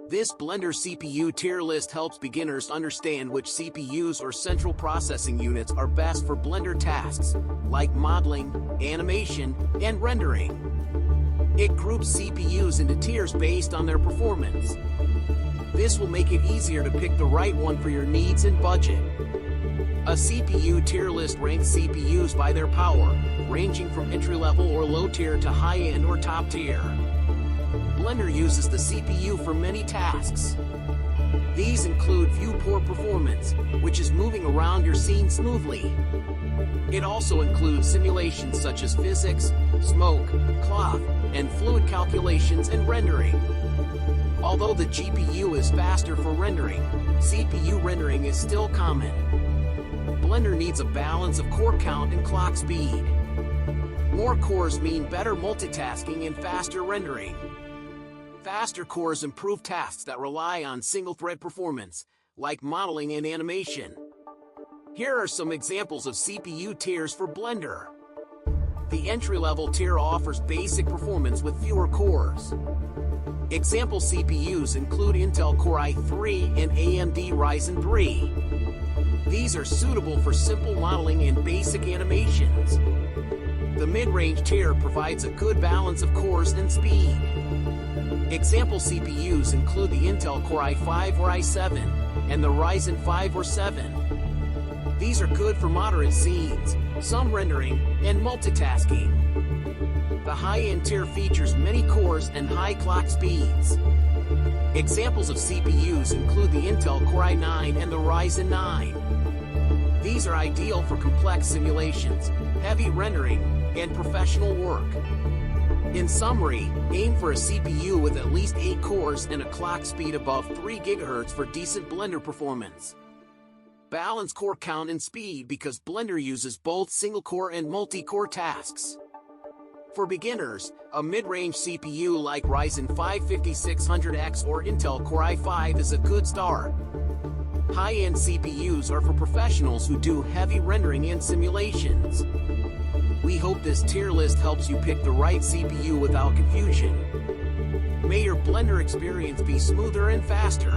This Blender CPU tier list helps beginners understand which CPUs or central processing units are best for Blender tasks, like modeling, animation, and rendering. It groups CPUs into tiers based on their performance. This will make it easier to pick the right one for your needs and budget. A CPU tier list ranks CPUs by their power, ranging from entry-level or low tier to high-end or top tier. Blender uses the CPU for many tasks. These include viewport performance, which is moving around your scene smoothly. It also includes simulations such as physics, smoke, cloth, and fluid calculations and rendering. Although the GPU is faster for rendering, CPU rendering is still common. Blender needs a balance of core count and clock speed. More cores mean better multitasking and faster rendering. Faster cores improve tasks that rely on single-thread performance, like modeling and animation. Here are some examples of CPU tiers for Blender. The entry-level tier offers basic performance with fewer cores. Example CPUs include Intel Core i3 and AMD Ryzen 3. These are suitable for simple modeling and basic animations. The mid-range tier provides a good balance of cores and speed. Example CPUs include the Intel Core i5 or i7 and the Ryzen 5 or 7. These are good for moderate scenes, some rendering, and multitasking. The high-end tier features many cores and high clock speeds. Examples of CPUs include the Intel Core i9 and the Ryzen 9. These are ideal for complex simulations, heavy rendering, and professional work. In summary, aim for a CPU with at least 8 cores and a clock speed above 3 GHz for decent Blender performance. Balance core count and speed because Blender uses both single-core and multi-core tasks. For beginners, a mid-range CPU like Ryzen 5 5600X or Intel Core i5 is a good start. High-end CPUs are for professionals who do heavy rendering and simulations. We hope this tier list helps you pick the right CPU without confusion. May your Blender experience be smoother and faster.